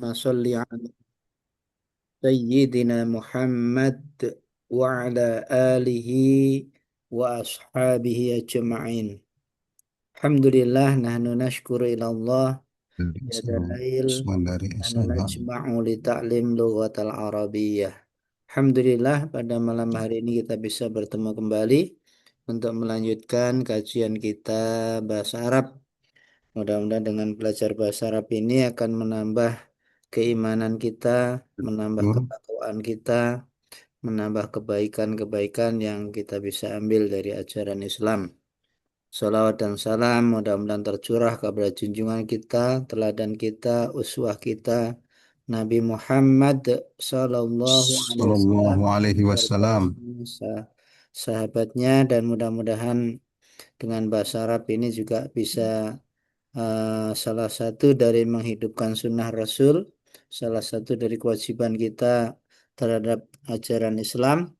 صل على سيدنا محمد وعلى آله وأصحابه أجمعين. الحمد لله نحن نشكر إلى الله Dari يا seluruh دلائل Usman dari نحن SMA. نجمع لتعليم لغة العربية. Alhamdulillah pada malam hari ini kita bisa bertemu kembali untuk melanjutkan kajian kita bahasa Arab. Mudah-mudahan dengan belajar bahasa Arab ini akan menambah keimanan kita, menambah Betul. ketakwaan kita, menambah kebaikan-kebaikan yang kita bisa ambil dari ajaran Islam. Salawat dan salam mudah-mudahan tercurah kepada junjungan kita, teladan kita, uswah kita, Nabi Muhammad Sallallahu Alaihi Wasallam, Sallallahu alaihi wasallam. sahabatnya, dan mudah-mudahan dengan bahasa Arab ini juga bisa salah satu dari menghidupkan sunnah Rasul, salah satu dari kewajiban kita terhadap ajaran Islam.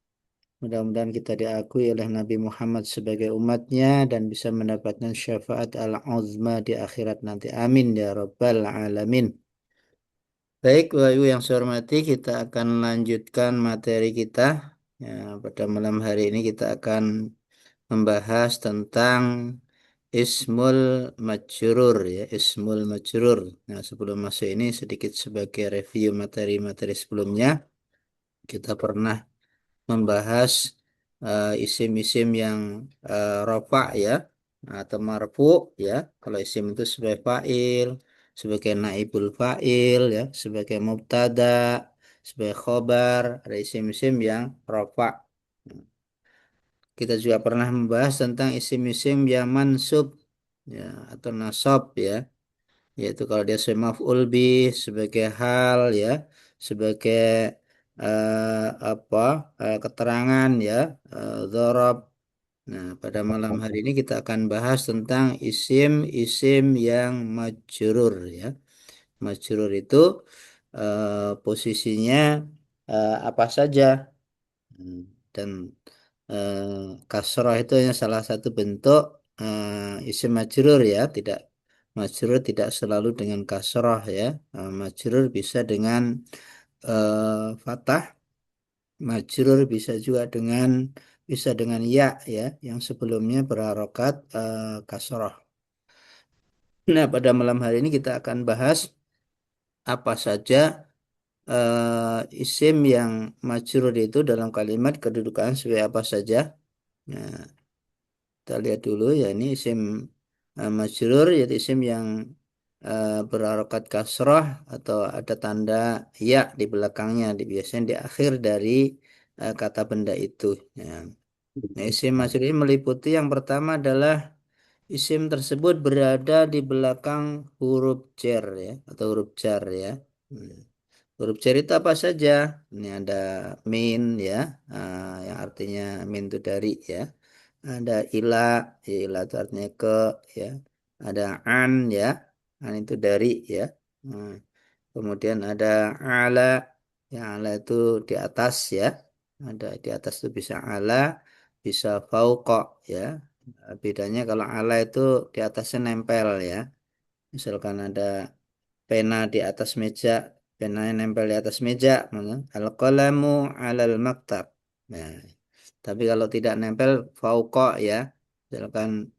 Mudah-mudahan kita diakui oleh Nabi Muhammad sebagai umatnya dan bisa mendapatkan syafaat al-uzma di akhirat nanti. Amin ya rabbal alamin. Baik, Bapak Ibu yang saya hormati, kita akan lanjutkan materi kita. Ya, pada malam hari ini kita akan membahas tentang Ismul Majrur ya, Ismul Majrur. Nah, sebelum masuk ini sedikit sebagai review materi-materi sebelumnya, kita pernah membahas isim-isim yang rofa ya atau marfu ya. Kalau isim itu sebagai fa'il, sebagai naibul fa'il ya, sebagai mubtada, sebagai khobar, ada isim-isim yang rofa. Kita juga pernah membahas tentang isim-isim yang mansub ya atau nasab ya, yaitu kalau dia sebagai maf'ul bih, sebagai hal ya, sebagai apa keterangan ya, dzarab. Nah, pada malam hari ini kita akan bahas tentang isim-isim yang majrur ya. Majrur itu posisinya apa saja. Hmm, dan eh, kasroh itu hanya salah satu bentuk isim majrur ya, tidak majrur tidak selalu dengan kasroh ya. Majrur bisa dengan fathah, majrur bisa dengan ya ya yang sebelumnya berharokat kasroh. Nah, pada malam hari ini kita akan bahas apa saja isim yang majrur itu dalam kalimat kedudukan sebagai apa saja. Nah, kita lihat dulu ya, ini isim majrur yaitu isim yang berharokat kasroh atau ada tanda ya di belakangnya, biasanya di akhir dari kata benda itu. Ya. Nah, isim majrur ini meliputi yang pertama adalah isim tersebut berada di belakang huruf jar ya atau huruf jar ya. Hmm. Huruf jar itu apa saja? Ini ada min ya, yang artinya min itu dari ya. Ada ila, ya, ila itu artinya ke ya. Ada an ya, an itu dari ya. Hmm. Kemudian ada ala, yang ala itu di atas ya. Ada di atas itu bisa ala, bisa fauqa ya. Bedanya kalau ala itu di atasnya nempel ya. Misalkan ada pena di atas meja, pena yang nempel di atas meja, al-qalamu alal maktab. Nah, tapi kalau tidak nempel fauqa ya, misalkan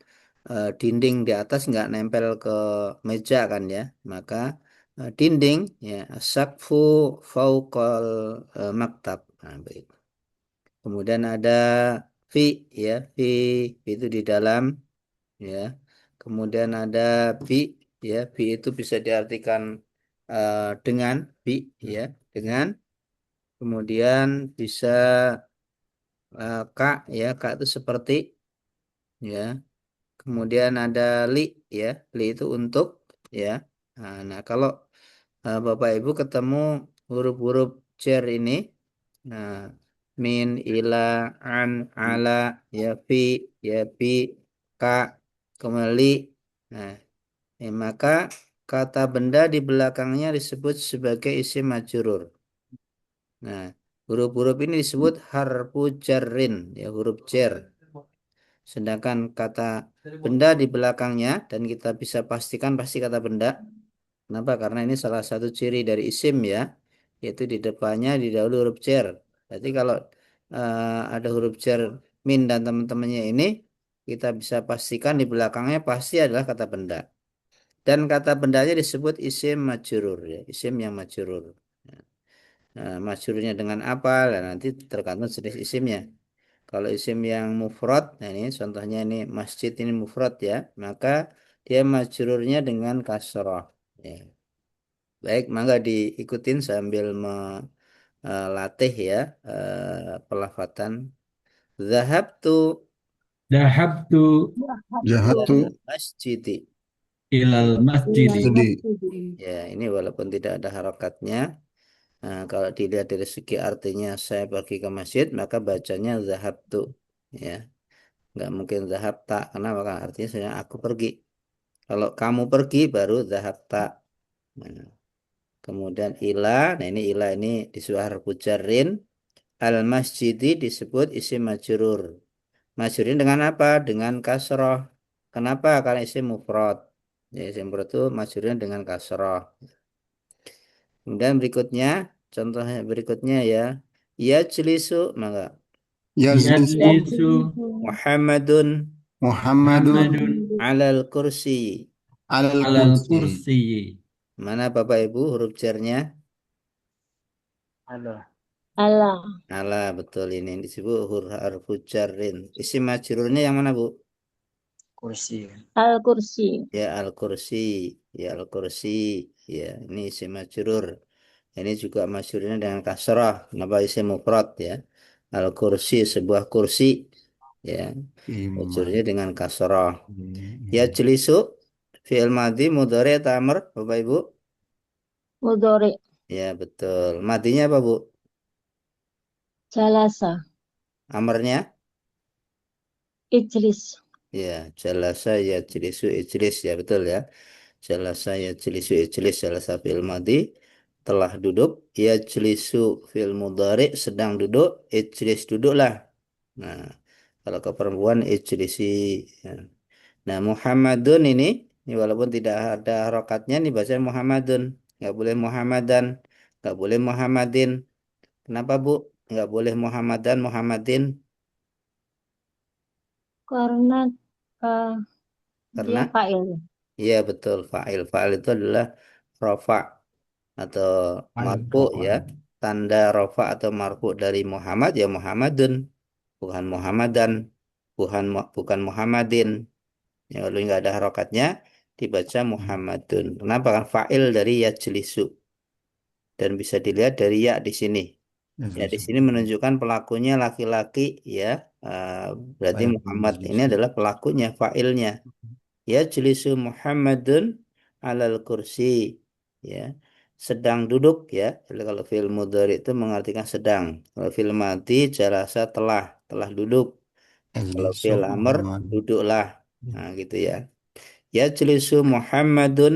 dinding di atas nggak nempel ke meja kan ya, maka dinding ya sakfu fauqal maktab. Nah, begitu. Kemudian ada fi ya, fi itu di dalam ya. Kemudian ada bi ya, bi itu bisa diartikan dengan bi ya, dengan. Kemudian bisa ka ya, ka itu seperti ya. Kemudian ada li ya, li itu untuk ya. Nah, kalau Bapak Ibu ketemu huruf-huruf cer ini, nah, min, ila, an, ala, ya, fi, ya, pi, ka, kembali. Nah, maka kata benda di belakangnya disebut sebagai isim majrur. Nah, huruf-huruf ini disebut harfu jarrin, ya huruf jar. Sedangkan kata benda di belakangnya dan kita bisa pastikan pasti kata benda. Kenapa? Karena ini salah satu ciri dari isim ya, yaitu di depannya didahului huruf jar. Jadi kalau ada huruf jar min dan teman-temannya ini, kita bisa pastikan di belakangnya pasti adalah kata benda. Dan kata bendanya disebut isim majrur ya, isim yang majrur. Nah, majrurnya dengan apa? Nah, nanti tergantung jenis isimnya. Kalau isim yang mufrad, nah ini contohnya ini masjid ini mufrad ya, maka dia majrurnya dengan kasroh. Ya. Baik, mangga diikutin sambil melatih ya pelafatan. Zahabtu Dahabtu Jahatu ilal masjidi. ilal masjidi. jadi Ya, ini walaupun tidak ada harokatnya, nah, kalau dilihat dari segi artinya saya pergi ke masjid, maka bacanya zahabtu. Ya, nggak mungkin zahabta, kenapa? Karena artinya saya aku pergi. Kalau kamu pergi baru zahabta. Nah, kemudian ila, nah ini ila ini disuruh harfu jarrin. Al masjidi disebut isim majrur. Majrurin dengan apa? Dengan kasroh. Kenapa? Karena isim mufrad. Ya, isim mufrad itu majrurnya dengan kasroh. Kemudian berikutnya, contohnya berikutnya ya. Ya jelisu, maka Yazlisu Yajlisu Muhammadun Muhammadun Muhammadun alal kursi. alal alal kursi. kursi. Mana Bapak Ibu huruf jarnya? Allah. Allah. Ala, betul ini disebut huruf jarrin. Isim majrurnya yang mana Bu? Kursi. Al-Kursi. Ya al-kursi, ya al-kursi, ya ini isim majrur. Ini juga majrurnya dengan kasrah, kenapa isim mufrad ya. Al-kursi sebuah kursi, ya Iman. majrurnya dengan kasrah. Ya jelisu, fi'il madhi, mudhari atau amr, Bapak Ibu? Mudhari. Ya betul. Madinya apa Bu? Jalasa. Amarnya? Ijlis. Ya, jalasa ya jelisu ijlis ya betul ya. Jalasa ya jelisu ijlis jalasa fi'il madhi telah duduk ya jelisu fi'il mudhari sedang duduk ijlis duduklah. Nah, kalau ke perempuan ijlisi ya. Nah, Muhammadun ini walaupun tidak ada harokatnya nih baca Muhammadun, nggak boleh Muhammadan, nggak boleh Muhammadin. Kenapa Bu? Nggak boleh Muhammadan, Muhammadin Karena eh, dia karena fa'il. iya betul fa'il. Fa'il itu adalah rofa atau marfu ya. Tanda rofa atau marfu dari Muhammad ya Muhammadun, bukan Muhammadan, bukan Muhammadin. Ya, kalau nggak ada harokatnya dibaca Muhammadun. Kenapa kan fa'il dari yajlisu dan bisa dilihat dari ya di sini. Ya di Yazlisu. sini menunjukkan pelakunya laki-laki ya. Eh, berarti Fa'ilun Muhammad ini yazlisu. adalah pelakunya, fa'ilnya. Ya jelisu Muhammadun alal kursi ya sedang duduk ya. Jadi kalau fi'il mudhari itu mengartikan sedang, kalau fi'il madhi jalasa telah duduk, kalau Yazlisu fi'il amr Muhammad duduklah, nah gitu ya. Ya jelisu Muhammadun,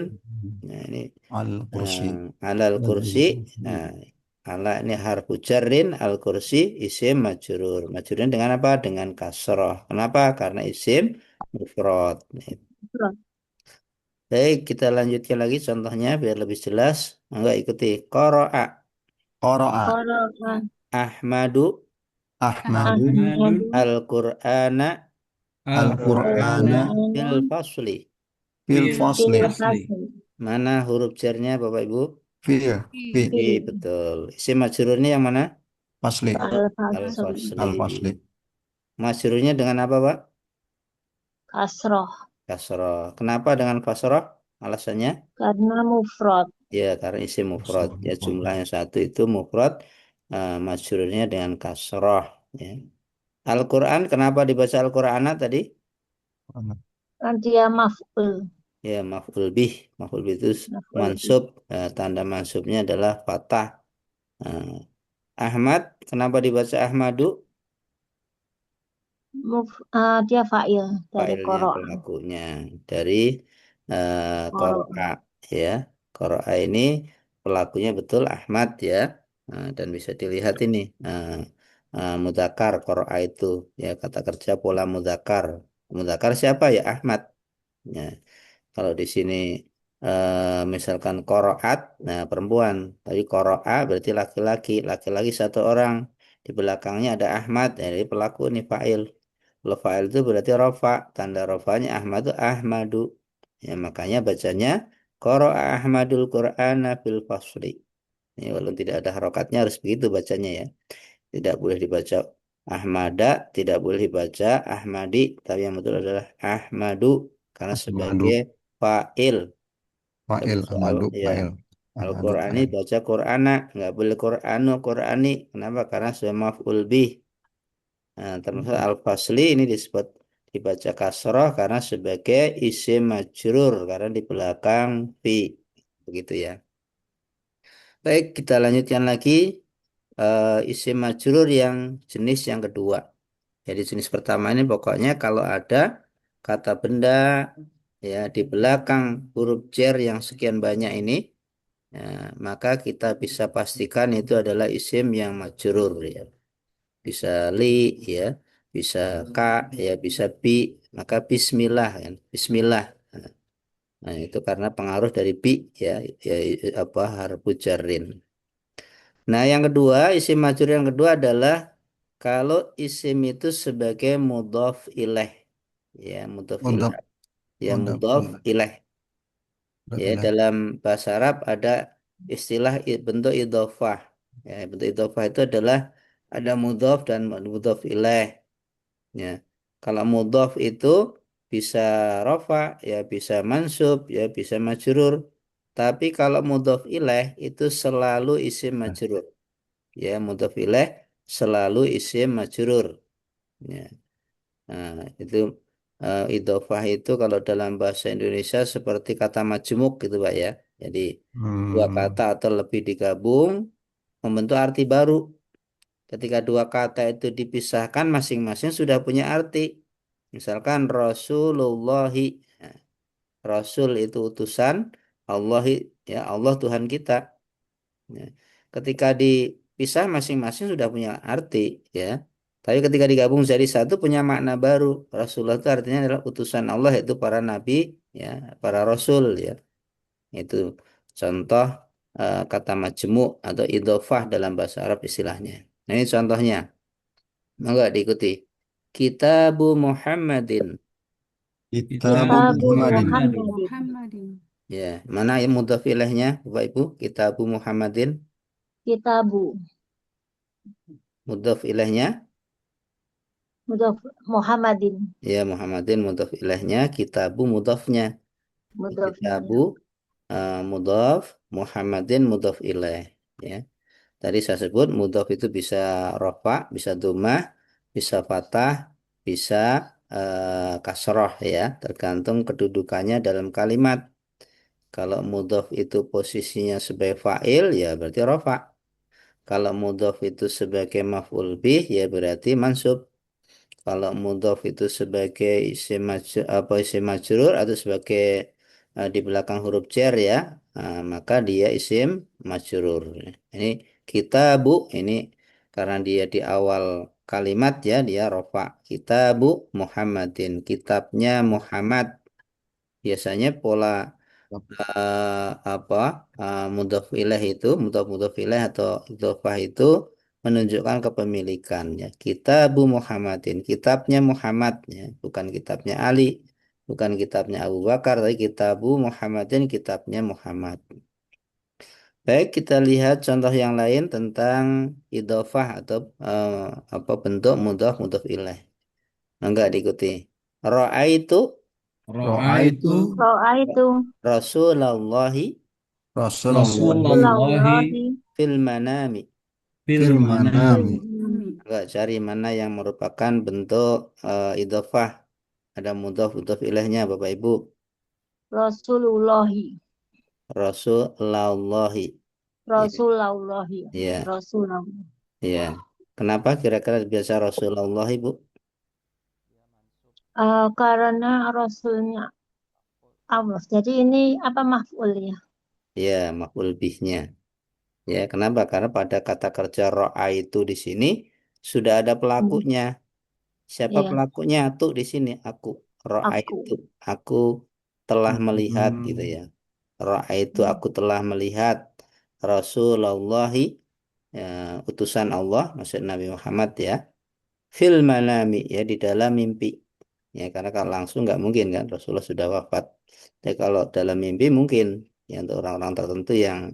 nah ini al kursi. alal kursi, Yazlisu. nah ala ini harfu jarrin, al kursi isim majrur, majrurnya dengan apa? Dengan kasroh. Kenapa? Karena isim mufrad. Baik, kita lanjutkan lagi contohnya biar lebih jelas. Enggak ikuti. Qara'a Qara'a Qara'a. Ahmadu Ahmadu Ahmadun Ahmadu. al-Qur'ana al-Qur'ana fil Al-Qur'ana. fasli. fil fil Fil fasli. fasli. fasl. Mana huruf jarnya Bapak Ibu? Fil fi Fil. Betul. Isim majrurnya yang mana? fasli. Al-fasl. Al-Fasli. Al-fasli. Majrurnya dengan apa, Pak? Kasroh. Kasroh. Kenapa dengan kasroh? Alasannya? Karena mufrad. Ya, karena isim mufrad. Ya, jumlahnya satu itu mufrad. Majrurnya dengan kasroh. Ya. Al-Quran, kenapa dibaca Al-Qur'ana tadi? Kan dia maf'ul. Ya, maf'ul bih. Maf'ul bih itu Maf'ul bih. mansub. Tanda mansubnya adalah fathah. Nah, Ahmad, kenapa dibaca Ahmadu? Dia fa'il dari Failnya, qara'a. pelakunya. Dari Qara'a. Qara'a. Ya, Qara'a ini pelakunya betul Ahmad ya. Dan bisa dilihat ini. Mudzakkar Qara'a itu. Ya, kata kerja pola mudzakkar. Mudzakkar siapa ya? Ahmad. Ya, kalau di sini. Misalkan koroat, nah perempuan. Tapi koroa berarti laki-laki. Laki-laki satu orang. Di belakangnya ada Ahmad. Jadi pelaku ini fa'il. Kalau fa'il itu berarti rofa. Tanda rofanya Ahmad itu Ahmadu. Ya, makanya bacanya koro'a Ahmadul Qur'ana fil fasli. Ini walaupun tidak ada harokatnya harus begitu bacanya ya. Tidak boleh dibaca Ahmada, tidak boleh dibaca Ahmadi, tapi yang betul adalah Ahmadu karena sebagai Ahmadu. fa'il. Fa'il. Seperti Ahmadu. ya Fa'il. Ahmadu. Al-Qur'ani Fa'il. baca Qur'ana, nggak boleh Qur'anu Qur'ani. Kenapa? Karena sudah maf'ul bih. Nah, termasuk al-fasli ini disebut dibaca kasroh karena sebagai isim majrur karena di belakang fi. Begitu ya. Baik, kita lanjutkan lagi isim majrur yang jenis yang kedua. Jadi jenis pertama ini pokoknya kalau ada kata benda ya di belakang huruf jar yang sekian banyak ini, ya, maka kita bisa pastikan itu adalah isim yang majrur ya. Bisa li ya, bisa ka ya, bisa bi, maka bismillah kan. Bismillah. Nah, itu karena pengaruh dari bi ya, ya apa harfu jarrin. Nah, yang kedua, isim majrur yang kedua adalah kalau isim itu sebagai mudhof ilaih. Ya, mudhof ilaih. Mudhaf. Ya, Mudhaf. mudhof ilaih. Mudhaf Ya, ilaih. dalam bahasa Arab ada istilah bentuk idhofah. Ya, bentuk idhofah itu adalah ada mudhof dan mudhof ilaih. Ya. Kalau mudhof itu bisa rofa, ya bisa mansub, ya bisa majrur. Tapi kalau mudhof ilaih itu selalu isim majrur. Ya, mudhof ilaih selalu isim majrur. Ya. Nah, itu idhofah itu kalau dalam bahasa Indonesia seperti kata majmuk gitu, Pak ya. Jadi dua Hmm. kata atau lebih digabung membentuk arti baru. Ketika dua kata itu dipisahkan masing-masing sudah punya arti. Misalkan Rasulullahi. Nah, Rasul itu utusan, Allahi ya Allah Tuhan kita. Ya. Ketika dipisah masing-masing sudah punya arti ya. Tapi ketika digabung jadi satu punya makna baru. Rasulullah itu artinya adalah utusan Allah yaitu para nabi ya, para rasul ya. Itu contoh kata majmu' atau idhofah dalam bahasa Arab istilahnya. Nah, ini contohnya. Enggak diikuti. Kitabu Muhammadin. Kitabu Kitabu Kitabu Muhammadin. Muhammadin. Muhammadin. Ya, mana yang mudhaf ilaihnya, Bapak Ibu? Kitabu Muhammadin. Kitabu. Mudhaf ilaihnya. Mudhaf Muhammadin. Ya, Muhammadin mudhaf ilaihnya, kitabu mudhafnya. Mudhafnya Kitabu ya. mudhaf, Muhammadin mudhaf ilaih. Ya. Tadi saya sebut mudhaf itu bisa rafa, bisa dhammah, bisa fathah, bisa kasroh ya, tergantung kedudukannya dalam kalimat. Kalau mudhaf itu posisinya sebagai fa'il ya berarti rafa. Kalau mudhaf itu sebagai maf'ul bih ya berarti mansub. Kalau mudhof itu sebagai isim apa isim majrur atau sebagai di belakang huruf jar ya, maka dia isim majrur. Ini kitabu ini karena dia di awal kalimat ya dia rofa. Kitabu Muhammadin, kitabnya Muhammad. Biasanya pola apa mudhof ilaih itu mudhof ilaih atau idhofah itu menunjukkan kepemilikan ya. Kitabu Muhammadin, kitabnya Muhammad ya, bukan kitabnya Ali, bukan kitabnya Abu Bakar, tapi kitabu Muhammadin, kitabnya Muhammad. Baik, kita lihat contoh yang lain tentang idhofah atau apa bentuk mudhof ilaih. Enggak diikuti. Ro'a itu Ro'a itu Ra'aitu Ro'a itu Rasulullahi Rasulullah Rasulullahi Rasulullahi fil manami. fil fil manami. manami. Enggak cari mana yang merupakan bentuk idhofah. Ada mudhof ilaihnya Bapak Ibu. Rasulullahi. Rasulullahi. Ya, Rasulullahi. ya, Rasulullahi. ya. Kenapa kira-kira biasa Rasulullah Ibu? Karena Rasulnya Allah. Jadi ini apa maf'ul ya? Ya, maf'ul bihnya. Ya, kenapa? Karena pada kata kerja ro'a itu di sini sudah ada Hmm. pelakunya. Siapa Iya, pelakunya? Tuh di sini aku. Ro'a aku. itu aku telah melihat gitu Hmm. ya. Ra'aitu aku telah melihat Rasulullah, ya, utusan Allah, maksud Nabi Muhammad ya, fil manami, ya di dalam mimpi. Ya karena kalau langsung nggak mungkin kan, Rasulullah sudah wafat. Tapi kalau dalam mimpi mungkin, ya untuk orang-orang tertentu yang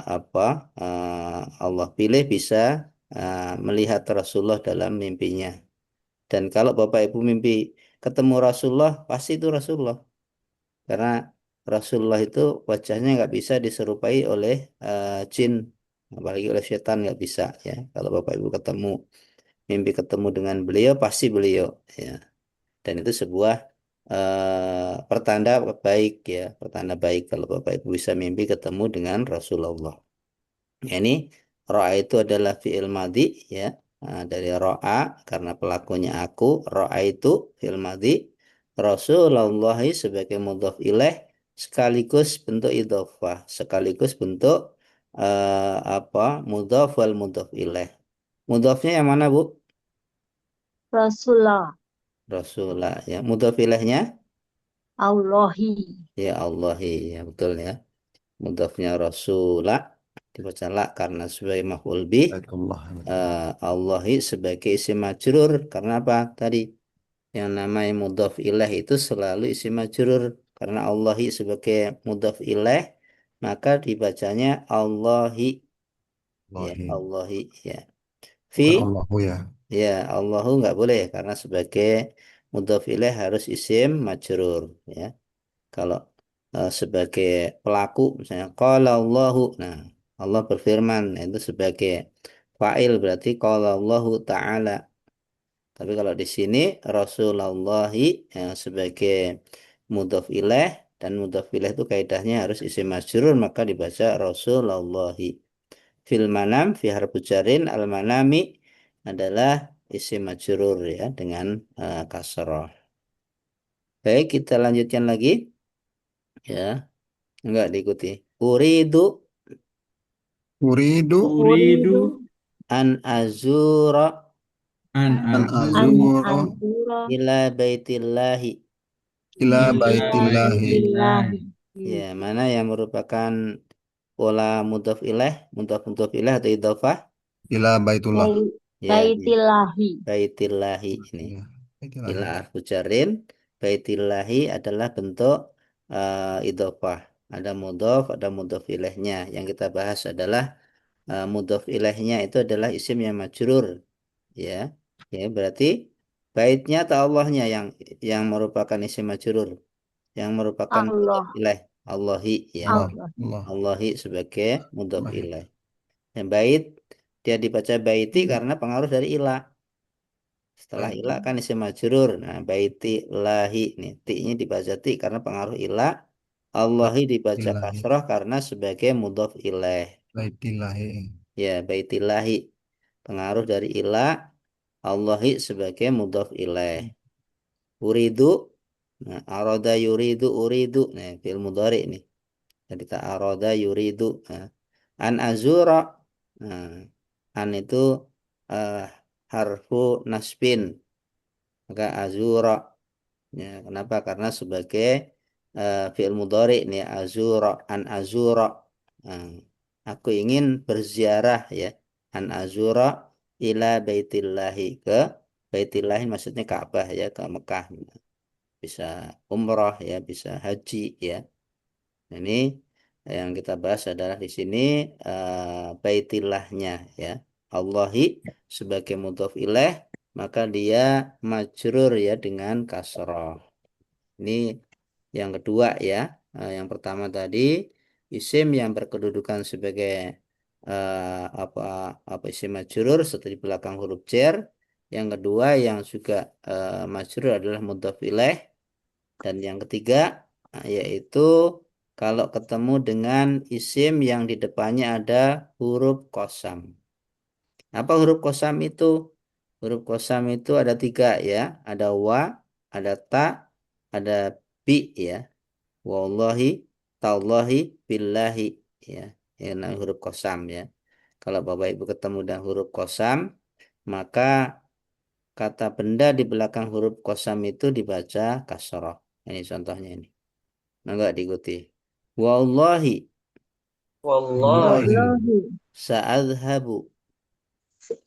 apa Allah pilih bisa melihat Rasulullah dalam mimpinya. Dan kalau Bapak Ibu mimpi ketemu Rasulullah, pasti itu Rasulullah. Karena Rasulullah itu wajahnya nggak bisa diserupai oleh jin, apalagi oleh setan nggak bisa ya. Kalau Bapak Ibu ketemu mimpi ketemu dengan beliau, pasti beliau ya. Dan itu sebuah pertanda baik ya, pertanda baik kalau Bapak Ibu bisa mimpi ketemu dengan Rasulullah. Ya, ini ro'a itu adalah fi'il madhi ya. Dari ro'a karena pelakunya aku, ro'a itu fi'il madhi, Rasulullah sebagai mudhaf ilaih sekaligus bentuk idhofah, sekaligus bentuk apa mudhaf wal mudhaf ilaih. Mudhafnya yang mana, Bu? Rasulullah. Rasulullah ya. Mudhaf ilaihnya Allahi. ya Allahi ya betul ya. Mudhafnya Rasulah dibaca la karena sebagai maf'ul bih. Baitullah. Allahi sebagai isim majrur karena apa tadi yang namanya mudhaf ilaih itu selalu isim majrur karena Allahi sebagai mudhaf ilaih maka dibacanya Allahi ya Allahi. Allahi ya fi Bukan Allahu ya. ya Allahu nggak boleh karena sebagai mudhaf ilaih harus isim majrur ya kalau sebagai pelaku misalnya qala Allahu, nah Allah berfirman, nah, itu sebagai fa'il berarti qala Allahu ta'ala. Tapi kalau di sini Rasulullah sebagai mudhaf ilaih dan mudhaf ilaih itu kaidahnya harus isim majrur maka dibaca Rasulullah. Fil manam fi harfu jarin al manami adalah isim majrur ya dengan kasrah. Baik, kita lanjutkan lagi ya. Enggak diikuti. Uridu Uridu Uridu Uridu an azura an an an azura azura azura ila baitillahi. ila ila ila baitillahi. baitillahi. baitillahi. Ya, mana yang merupakan pola mudhaf ilaih, mudhaf ilaih atau idhofah? Ila baitullah. Ya, Baitillahi. baitillahi ini. Ya, Ila baitillahi. harfu jarin, baitillahi adalah bentuk idhofah. Ada mudhaf, ada mudhaf ilaihnya. Yang kita bahas adalah mudhaf ilaihnya itu adalah isim yang majrur. Ya, ya berarti baitnya atau Allahnya yang merupakan isim majrur, yang merupakan mudhaf Allah. ilaih. Allahi ya. Allah. Allah. Allah. Allahi sebagai mudhaf Allah. ilaih. Yang bait dia dibaca baiti karena pengaruh dari ilah. Setelah Baik. ilah kan isim majrur. Nah, baiti lahi nih, ti-nya dibaca ti karena pengaruh ilah. Allahi dibaca Baitillahi. kasrah karena sebagai mudhaf ilaih. Baitillahi. Ya, baitillahi pengaruh dari ilah. Allahi sebagai mudhaf ilaih. Uridu, nah, aroda yuridu uridu, nah, fi'il mudhari nih. Jadi tak aroda yuridu. Nah, an azura, nah, an itu eh, harfu nasbin, maka azura. Ya, kenapa? Karena sebagai fi'il mudhari nih azura, an azura. Nah, aku ingin berziarah ya. An azura ila baitillahi ke baitillahi maksudnya Ka'bah ya ke Mekah. Bisa umrah ya, bisa haji ya. Ini yang kita bahas adalah di sini baitillahnya ya. Allahi sebagai mudhof ilaih maka dia majrur ya dengan kasroh. Ini yang kedua ya. Yang pertama tadi isim yang berkedudukan sebagai apa apa isim majrur setelah di belakang huruf jar. Yang kedua yang juga majrur adalah mudhof ilaih dan yang ketiga yaitu kalau ketemu dengan isim yang di depannya ada huruf kosam. Apa huruf kosam itu? Huruf kosam itu ada tiga ya. Ada wa, ada ta, ada bi ya. Wallahi, tallahi, billahi ya. Yang namanya huruf kosam ya. Kalau Bapak Ibu ketemu dengan huruf kosam, maka kata benda di belakang huruf kosam itu dibaca kasroh. Ini contohnya ini. Enggak diikuti. Wallahi Wallahi. Wallahi sa'adhabu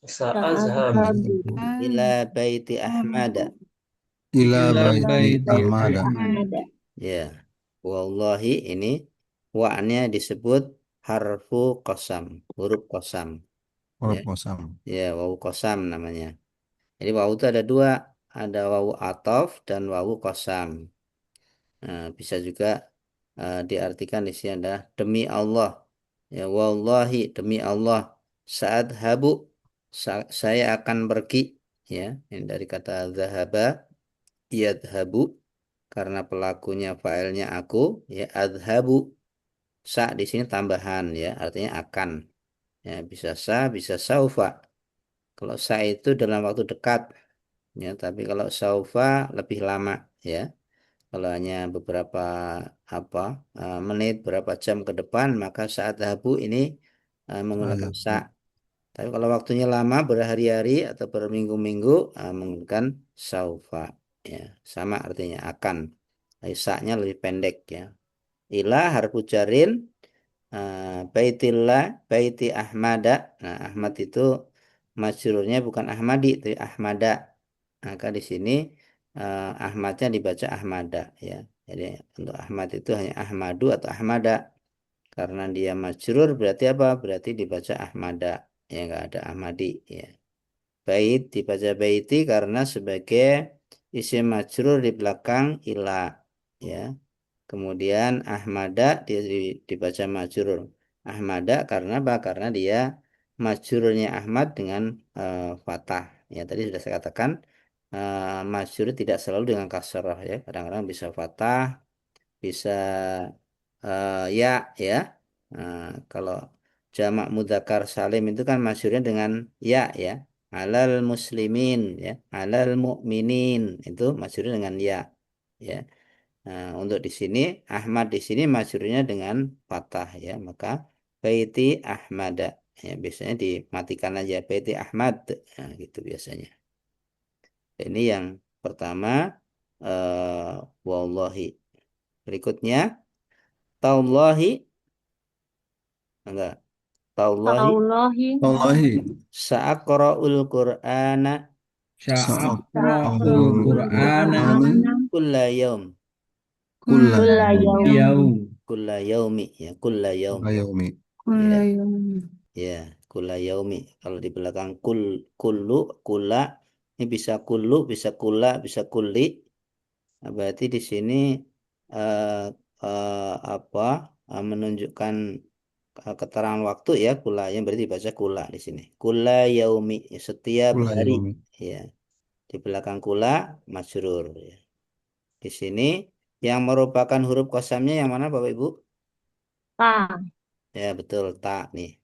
sa'adhabu ila baiti Ahmada. Ila Ila baiti baiti baiti Ahmada. Ahmad. Ahmad. Ya, wallahi ini wa-nya disebut harfu qasam, huruf qasam. Ya, Huruf kosam. ya wawu qasam namanya. Jadi wawu itu ada dua, ada wawu ataf dan wawu qasam. Nah, bisa juga diartikan di sini adalah demi Allah. Ya, wallahi demi Allah. Saat habu saya akan pergi. Ya, ini dari kata zahaba, yadhabu karena pelakunya failnya aku. Ya, adhabu sa di sini tambahan ya, artinya akan. Ya, bisa sa, bisa saufa. Kalau sa itu dalam waktu dekat. Ya, tapi kalau saufa lebih lama. Ya. Kalau hanya beberapa apa menit, berapa jam ke depan, maka saat habu ini menggunakan sa. Azhabu. Tapi kalau waktunya lama, berhari-hari atau berminggu-minggu, menggunakan saufa. Ya, sama artinya akan. Tapi sa-nya lebih pendek ya. Ila harfu jarin, baitillah, baiti Ahmada. Nah, Ahmad itu majrurnya bukan Ahmadi, tapi Ahmada. Maka di sini Ahmadnya dibaca Ahmada ya. Jadi untuk Ahmad itu hanya Ahmadu atau Ahmada. Karena dia majrur berarti apa? Berarti dibaca Ahmada. Ya nggak ada Ahmadi ya. Bait dibaca baiti karena sebagai isim majrur di belakang ila ya. Kemudian Ahmada dibaca majrur. Ahmada karena apa? Karena dia majrurnya Ahmad dengan fathah. Ya tadi sudah saya katakan majrur tidak selalu dengan kasrah ya. Kadang-kadang bisa fathah, bisa ya ya. Nah, kalau jamak mudzakkar salim itu kan majrurnya dengan ya ya. Alal muslimin ya, alal mu'minin itu majrurnya dengan ya. Ya. Nah, untuk di sini Ahmad di sini majrurnya dengan fathah ya, maka baiti Ahmada ya biasanya dimatikan aja baiti Ahmad nah, gitu biasanya. Ini yang pertama wallahi. Berikutnya taullahi enggak taullahi Taulahi Wallahi. sa'aqra'ul Qur'ana Sa'aqra'ul Sa'aqra'ul Qur'ana Qur'ana kulla yaum kulla kulla yaumi. yaumi kulla yaumi ya kulla yaum Kulla yaumi. ya kulla yaumi. ya kulla yaumi kalau di belakang kullu kula ini bisa kullu bisa kula bisa kulli. Nah, berarti di sini eh, apa menunjukkan keterangan waktu ya kula yang berarti dibaca kula di sini kula yaumi ya, setiap Kulla hari yaumi. ya di belakang kula majrur ya. Di sini yang merupakan huruf kosamnya yang mana Bapak Ibu? Ta Ya betul tak nih.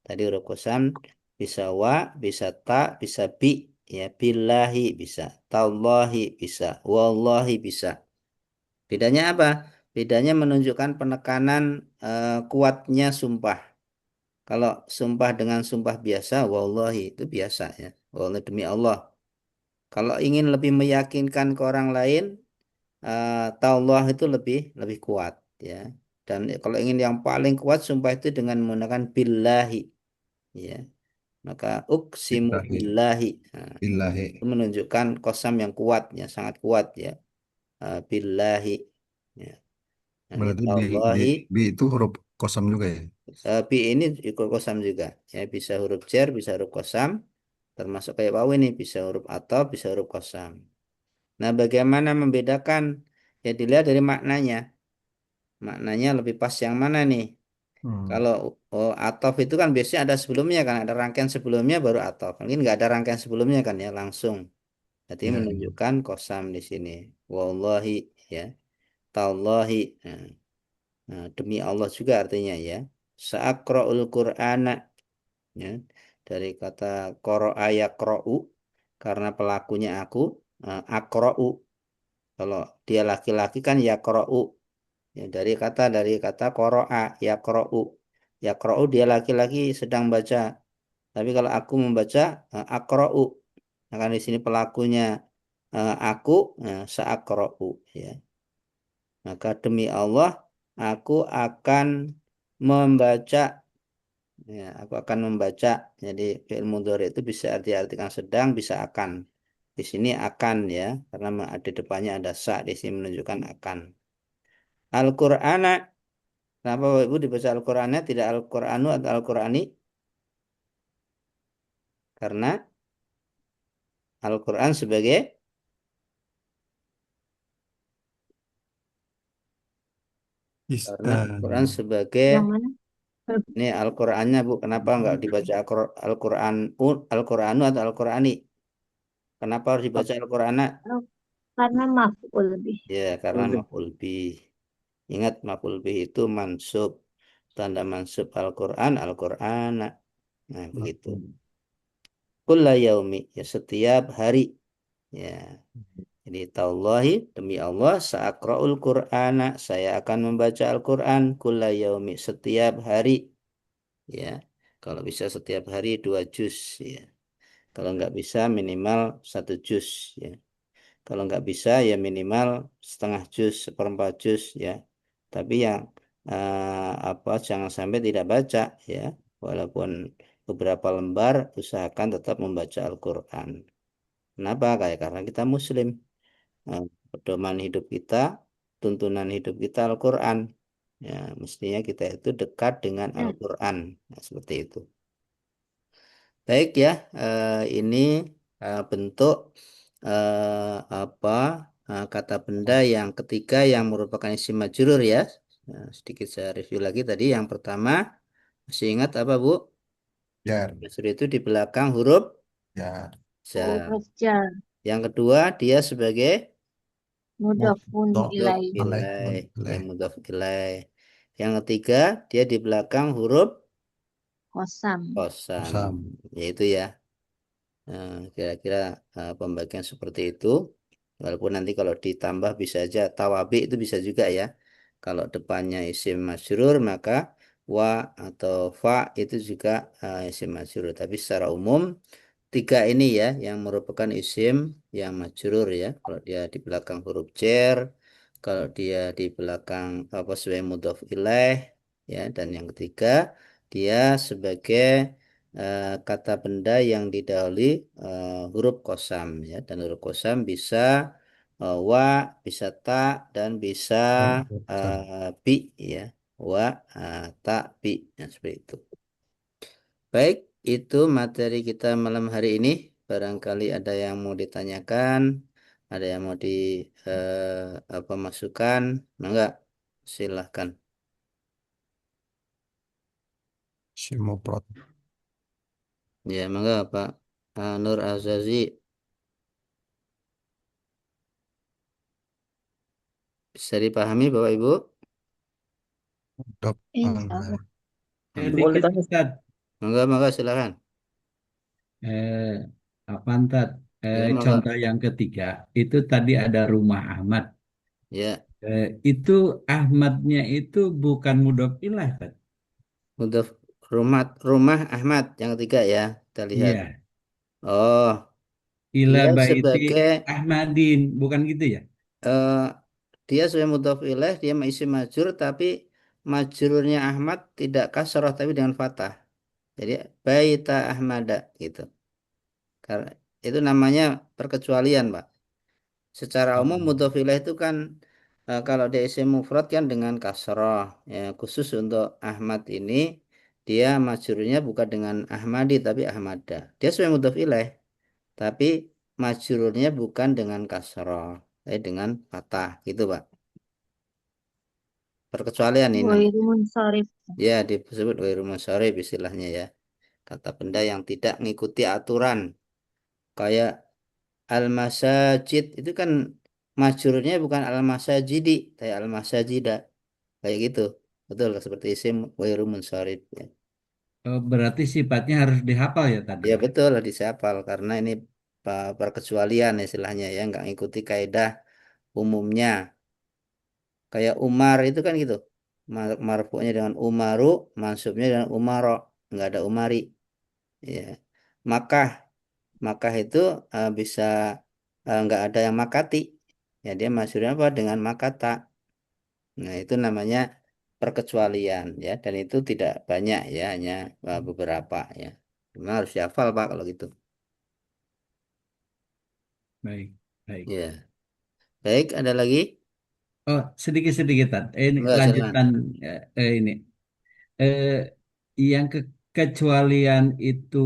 Tadi huruf kosam bisa wa, bisa ta, bisa bi, ya billahi bisa, tallahi bisa, wallahi bisa. Bedanya apa? Bedanya menunjukkan penekanan kuatnya sumpah. Kalau sumpah dengan sumpah biasa, wallahi itu biasa ya. Wallahi demi Allah. Kalau ingin lebih meyakinkan ke orang lain, taullah itu lebih lebih kuat ya. Dan kalau ingin yang paling kuat sumpah itu dengan menggunakan billahi ya. Maka uksimu Billahi. billahi. Nah, Billahi. itu menunjukkan kosam yang kuat ya, sangat kuat ya. Billahi. Ya. Nah, ini Berarti tallahi. bi itu huruf kosam juga ya? Bi ini ikut kosam juga ya, bisa huruf jar, bisa huruf kosam. Termasuk kayak wawu ini bisa huruf atau bisa huruf kosam. Nah, bagaimana membedakan? Ya dilihat dari maknanya. Maknanya lebih pas yang mana nih? Hmm. Kalau atof itu kan biasanya ada sebelumnya kan, ada rangkaian sebelumnya baru atof. Mungkin nggak ada rangkaian sebelumnya kan ya langsung. Jadi Ya, ya. menunjukkan kosam di sini. Wallahi ya, tallahi. Nah, nah, demi Allah juga artinya ya. Sa'aqra'ul Qur'ana ya. Dari kata qara'a yaqra'u karena pelakunya aku aqra'u. Kalau dia laki-laki kan yaqra'u. Ya, dari kata qara'a yaqra'u. Yaqra'u dia laki-laki sedang baca. Tapi kalau aku membaca aqra'u. Nah, kan di sini pelakunya aku sa'aqra'u ya. Maka demi Allah aku akan membaca. Ya, aku akan membaca. Jadi fi'il mudhari itu bisa diartikan sedang, bisa akan. Di sini akan ya, karena di depannya ada sa, di sini menunjukkan akan. Al-Qur'ana, kenapa Bapak Ibu dibaca Al-Qur'annya tidak Al-Qur'anu atau Al-Qur'ani? Karena Al-Qur'an sebagai, Is, karena eh, Al-Qur'an sebagai, Yang mana? ini Al-Qur'annya Bu, kenapa enggak dibaca Al-Qur'an, Al-Qur'anu atau Al-Qur'ani? Kenapa harus dibaca Al-Qur'ana? Oh, karena maf'ul lebih. Ya, karena maf'ul bih. Ingat maf'ul bih itu mansub. Tanda mansub Al-Qur'an, Al-Qur'ana. Nah, begitu. Kulla yaumi, ya setiap hari. Ya. Jadi taullahi demi Allah sa'aqra'ul Qur'ana, saya akan membaca Al-Qur'an kulla yaumi setiap hari. Ya. Kalau bisa setiap hari 2 juz ya. Kalau nggak bisa minimal 1 juz ya. Kalau nggak bisa ya minimal setengah juz, seperempat juz ya. Tapi yang apa jangan sampai tidak baca ya. Walaupun beberapa lembar usahakan tetap membaca Al-Qur'an. Kenapa? Kayak karena kita Muslim. Pedoman hidup kita, tuntunan hidup kita Al-Qur'an. Ya, mestinya kita itu dekat dengan Ya. Al-Qur'an. Nah, seperti itu. Baik ya, ini bentuk apa kata benda yang ketiga yang merupakan isim majrur ya. Nah, sedikit saya review lagi tadi. Yang pertama, masih ingat apa Bu? jar, Majrur itu di belakang huruf jar, jar. Huruf jar. Yang kedua, dia sebagai Mudhafun mudhof mudhof ilaih. alaih, ilaih, ya alaih. mudhof ilaih. Yang ketiga, dia di belakang huruf Kosam. kosam, Kosam. yaitu ya. Kira-kira pembagian seperti itu. Walaupun nanti kalau ditambah bisa aja tawabi itu bisa juga ya. Kalau depannya isim majrur maka wa atau fa itu juga isim majrur. Tapi secara umum tiga ini ya yang merupakan isim yang majrur ya. Kalau dia di belakang huruf jar, kalau dia di belakang apa sebagai mudhof ilaih ya. Dan yang ketiga dia sebagai kata benda yang didahului huruf kosam ya. Dan huruf kosam bisa wa, bisa ta, dan bisa Kosam. bi ya. Wa, ta, bi. Nah, seperti itu. Baik, itu materi kita malam hari ini. Barangkali ada yang mau ditanyakan, ada yang mau di apa masukan, enggak? Silahkan. Simoprot. Ya, mangga Pak Nur Azazi. Bisa dipahami Bapak Ibu? Dok. Insya Allah. Dikit Ustaz. Mangga, silakan. Eh, apa ntar? Ya, Contoh mangga. yang ketiga itu tadi ada rumah Ahmad. Ya, Itu Ahmadnya itu bukan mudhof ilaih kan? untuk rumah Ahmad yang ketiga ya. Kita lihat. Iya, Oh, ila dia baiti sebagai Ahmadin, bukan gitu ya? eh, dia sebagai mudhof ilaih, dia isim majrur tapi majrurnya Ahmad tidak kasroh tapi dengan fathah. Jadi baita Ahmada gitu. Karena itu namanya perkecualian, Pak. Secara umum Oh, mudhof ilaih itu kan kalau dia isim mufrad kan dengan kasroh. Ya, khusus untuk Ahmad ini dia majrurnya bukan dengan Ahmadi tapi Ahmada. Dia sebagai mudhof ilaih tapi majrurnya bukan dengan kasroh, tapi dengan fathah gitu, Pak. Perkecualian ini Ghairu munsharif. ya disebut ghairu munsharif istilahnya ya. Kata benda yang tidak mengikuti aturan. Kayak al-masajid itu kan majrurnya bukan al-masajidi, kayak al-masajida. Kayak gitu. Betul seperti isim ghairu munsharif ya. berarti sifatnya harus dihafal ya tadi Ya ya? betul lah disapal karena ini perkecualian istilahnya ya nggak ngikuti kaidah umumnya. Kayak Umar itu kan gitu. Marfu'nya dengan Umaru, mansubnya dengan Umaro, nggak ada Umari. Ya. Makkah, Makkah itu bisa nggak ada yang makati. Ya dia maksudnya apa dengan makata. Nah itu namanya perkecualian ya, dan itu tidak banyak ya, hanya beberapa ya. Memang harus dihafal Pak kalau gitu. Baik, baik. Ya, baik. Ada lagi? Oh, sedikit-sedikit, Tat. Ini Enggak, silakan. lanjutan ini. Eh, yang kekecualian itu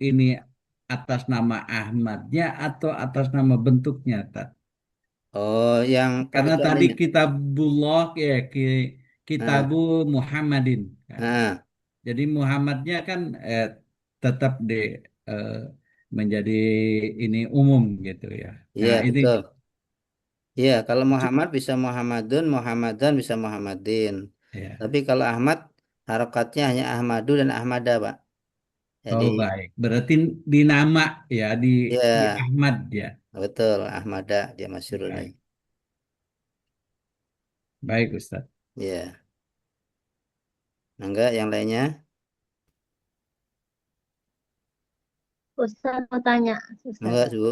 ini atas nama Ahmadnya atau atas nama bentuknya, Tat? Oh, yang Karena tadi perkecualiannya. kitabullah ya Nah, kitabu Muhammadin kan. nah, Jadi Muhammadnya kan tetap eh, menjadi ini umum gitu ya. Nah, iya ini betul. Iya, kalau Muhammad bisa Muhammadun, Muhammadan bisa Muhammadin. ya. Tapi kalau Ahmad, harokatnya hanya Ahmadu dan Ahmada, Pak. Jadi, Oh, baik. Berarti di nama ya di ya Ahmad ya. betul, Ahmada dia masyhurnya. Baik. Baik, Ustaz. Iya, enggak yang lainnya? Ustaz mau tanya, Ustaz. Enggak, Bu.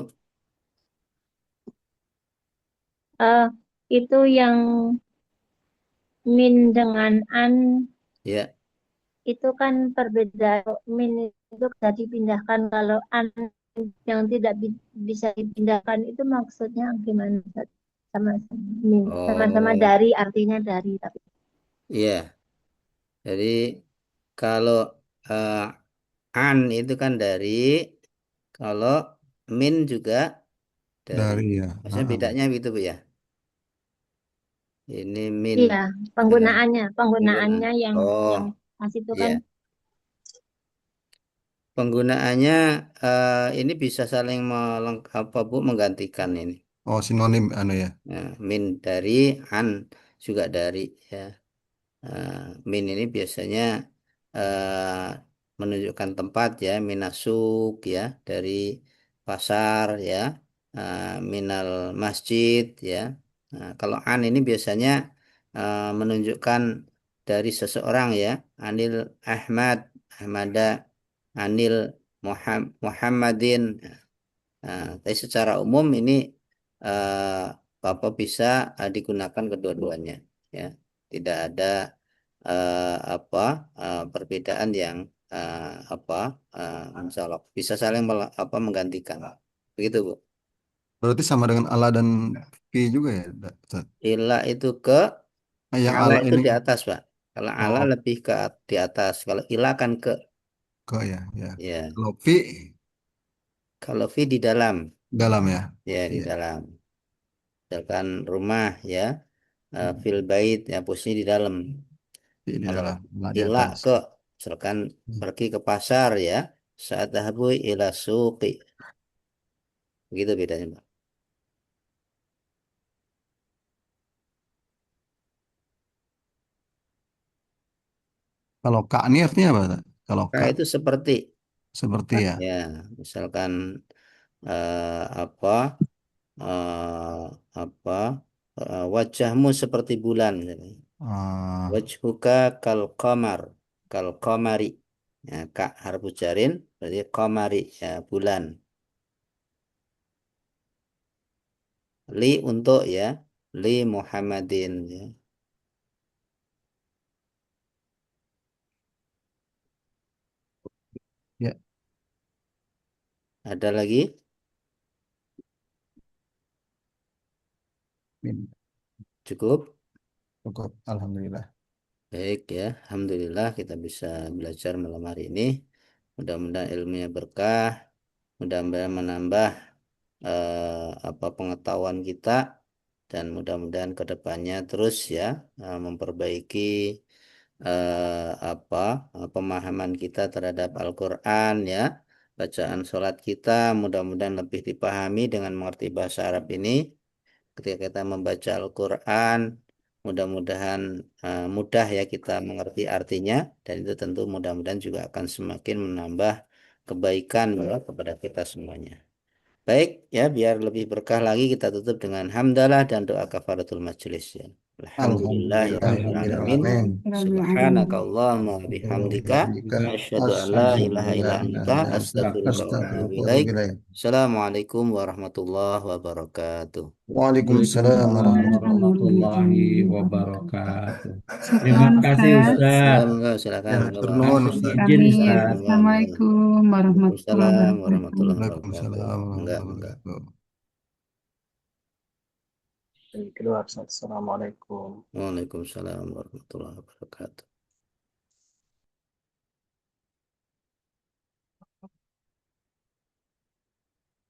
Eh, itu yang min dengan an Ya. itu kan perbedaan. Min itu bisa dipindahkan, kalau an yang tidak bisa dipindahkan itu maksudnya gimana, Ustaz? Sama-sama min, sama-sama Oh, dari, artinya dari, tapi iya. Jadi kalau eh, an itu kan dari, kalau min juga dari. Dari ya. Maksudnya bedanya gitu, Bu ya. Ini min. iya, eh, penggunaannya penggunaan. penggunaannya Oh, yang pas itu kan. iya. Penggunaannya ini bisa saling apa Bu, menggantikan ini. Oh, sinonim anu ya. Nah, min dari, an juga dari ya. Eh, min ini biasanya eh, menunjukkan tempat ya, minasuk ya, dari pasar ya, minal masjid ya. Nah, kalau an ini biasanya menunjukkan dari seseorang ya, Anil Ahmad, Ahmada, Anil Muhammadin. Nah, tapi secara umum ini eh, Bapak bisa digunakan kedua-duanya ya. Tidak ada apa perbedaan yang apa mencolok. Bisa saling apa menggantikan. Begitu, Bu. Berarti sama dengan ala dan fi juga ya, Ustaz? Ila itu ke, Yang ala ala itu ini di atas, Pak. Kalau ala oh lebih ke di atas. Kalau ila kan ke, ke ya ya. ya. Kalau fi Kalau fi di dalam, dalam ya. ya di Iya, dalam. Misalkan rumah ya, hmm, fil bait ya, posisi di dalam. fi di Kalau dalam, ala di ila atas. ke, misalkan Hmm. pergi ke pasar ya, saat dhahabu ila suqi. Begitu bedanya, Pak. Kalau kak ini artinya apa, Ustaz? Kalau Nah, kak itu seperti seperti ya. ya, misalkan apa eh, apa wajahmu seperti bulan misalnya. Ah, Wajhuka kal qamar, kal qamari. Ya, kak harfu jarin berarti qamari ya, bulan. Li untuk ya, li Muhammadin ya. ya, Ada lagi? min. Cukup? Cukup. Alhamdulillah. Baik ya, Alhamdulillah kita bisa belajar malam hari ini. Mudah-mudahan ilmunya berkah, mudah-mudahan menambah apa pengetahuan kita, dan mudah-mudahan ke depannya terus ya memperbaiki apa pemahaman kita terhadap Al-Qur'an ya. Bacaan sholat kita mudah-mudahan lebih dipahami dengan mengerti bahasa Arab ini. Ketika kita membaca Al-Quran, mudah-mudahan mudah ya kita mengerti artinya, dan itu tentu mudah-mudahan juga akan semakin menambah kebaikan ya, kepada kita semuanya. Baik ya, biar lebih berkah lagi kita tutup dengan hamdalah dan doa kafaratul majelis ya. Alhamdulillahirrahmanirrahim. Alhamdulillahirrahmanirrahim. Subhanakallahumma wa bihamdika Bihamdika asyhadu an la asyhadu ilaha an la illa ilaha anta illa anta astaghfiruka wa atubu astaghfiruka wa ilaik. atubu ilaik. Assalamualaikum warahmatullahi wabarakatuh. Waalaikumsalam Waalaikumsalam warahmatullahi warahmatullahi wabarakatuh. wabarakatuh. Terima Syukran kasih Ustaz. Ustadz. Silakan, Ya, monggo, Pak. turnuhun Mohon Ustaz. izin Amin. Ustadz. Monggo, monggo. Assalamualaikum warahmatullahi Waalaikumsalam wabarakatuh. warahmatullahi wabarakatuh. Waalaikumsalam Enggak, warahmatullahi enggak. wabarakatuh. Keluar, Ustaz. Assalamualaikum. Waalaikumsalam warahmatullahi wabarakatuh.